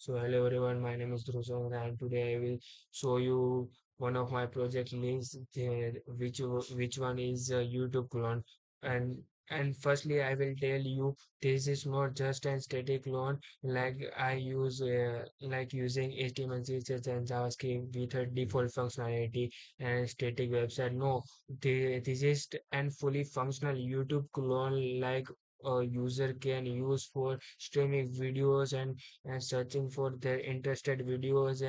So hello everyone, my name is Dhruv and today I will show you one of my project links, which one is YouTube clone. And and firstly, I will tell you this is not just a static clone like I use like using HTML, CSS, and JavaScript with a default functionality and static website. No, this is an fully functional YouTube clone like a user can use for streaming videos and searching for their interested videos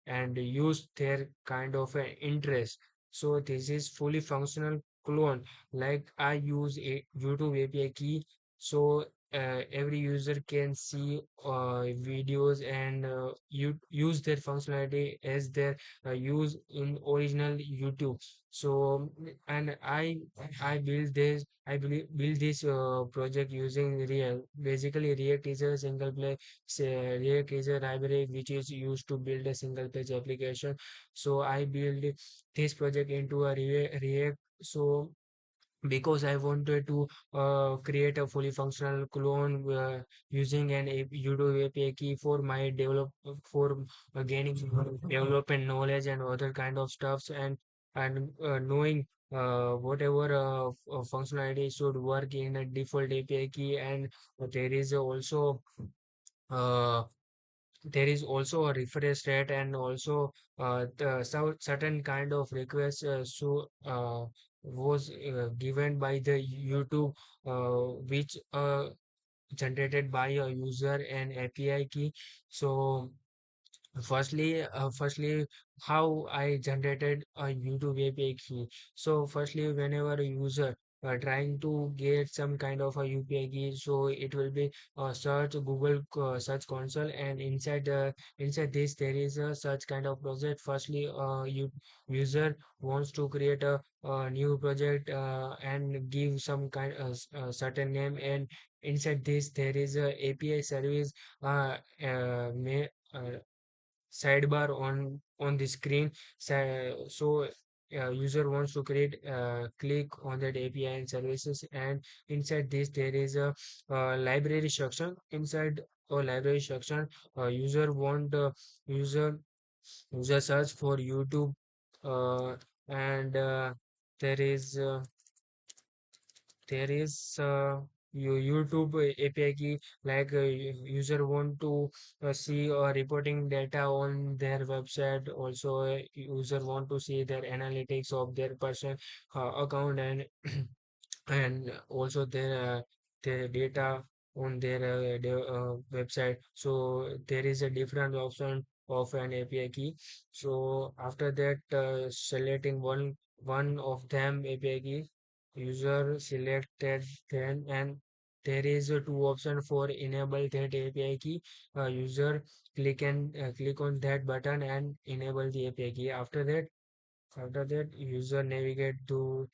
and use their kind of interest. So this is fully functional clone. Like I use a YouTube API key, so every user can see videos and use their functionality as their use in original YouTube. So and I build this I build this project using React. Basically, React is a single page. React is a library which is used to build a single page application. So I build this project into a React. So because I wanted to create a fully functional clone using YouTube API key for my for gaining development knowledge and other kind of stuffs and knowing whatever functionality should work in a default API key. And there is also uh, there is also a refresh rate and also certain kind of request was given by the YouTube which generated by a user and API key. So firstly, how I generated a YouTube API key. So firstly, whenever a user trying to get some kind of a UPI key, so it will be search Google search console, and inside this there is a search kind of project. Firstly, user wants to create a new project and give some kind of certain name, and inside this there is a API service may sidebar on the screen. So user wants to create click on that API and services, and inside this there is a library section. Inside a library section, user want user user search for YouTube, and there is there is YouTube API key, like user want to see reporting data on their website. Also, user want to see their analytics of their person account, and also their data on their website. So there is a different option of an API key. So after that, selecting one of them API key, user selected then, and there is a two option for enable that API key. User click on that button and enable the API key. After that, user navigate to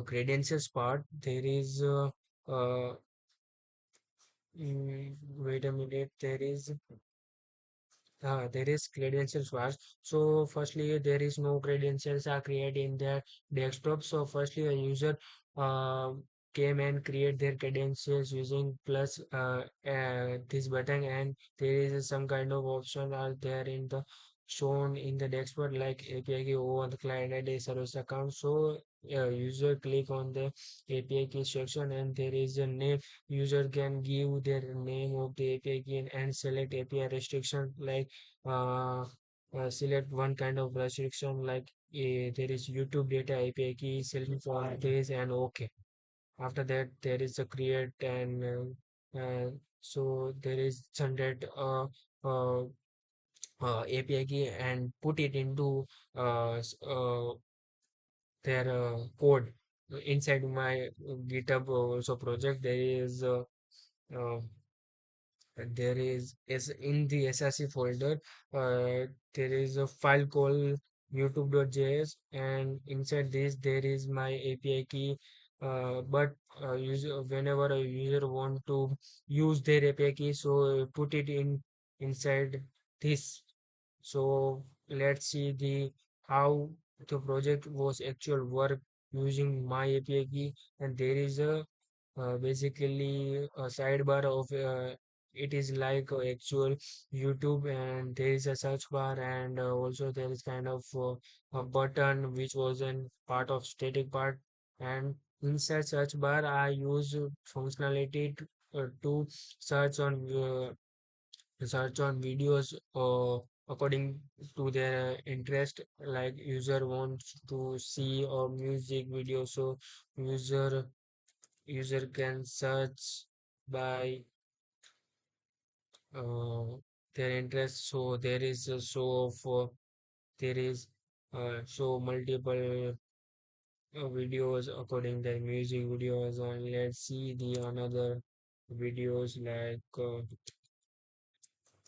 credentials part. There is uh, wait a minute. There is credentials part. So firstly, there is no credentials are created in their desktop. So firstly, a user uh, came and create their credentials using plus this button, and there is some kind of option are there in the shown in the dashboard like API key over the client ID service account. So user click on the API key section, and there is a name. User can give their name of the API key and select API restriction, like uh, select one kind of restriction, like there is YouTube data API key, select for this and OK. After that, there is a create, and so there is generate API key and put it into their code inside my GitHub also project. Uh, is in the SRC folder, there is a file called youtube.js, and inside this there is my API key. But whenever a user want to use their API key, so put it inside this. So let's see the how the project was actual work using my API key. And there is a basically a sidebar of it is like actual YouTube, and there is a search bar, and also there is kind of a button which was an part of static part. And inside search bar I use functionality to search on videos according to their interest, like user wants to see a music video, so user user can search by uh, their interest. So there is a show of there is show multiple videos according their music videos. And let's see the another videos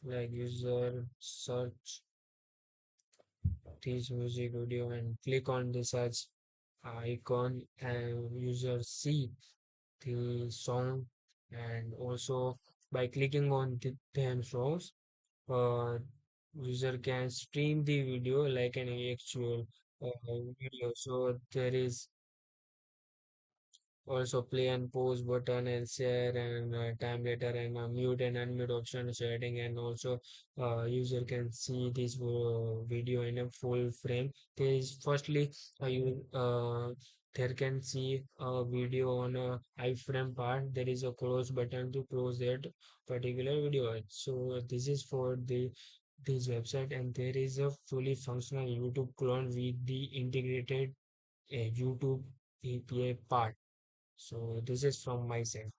like user search this music video and click on the search icon, and user see the song. And also by clicking on them songs, uh, user can stream the video like an actual video. So there is also play and pause button and share and time later and mute and unmute option setting. And also user can see this video in a full frame. There is firstly you there can see a video on a iframe part. There is a close button to close that particular video. So this is for the this website, and there is a fully functional YouTube clone with the integrated YouTube API part. So this is from my side.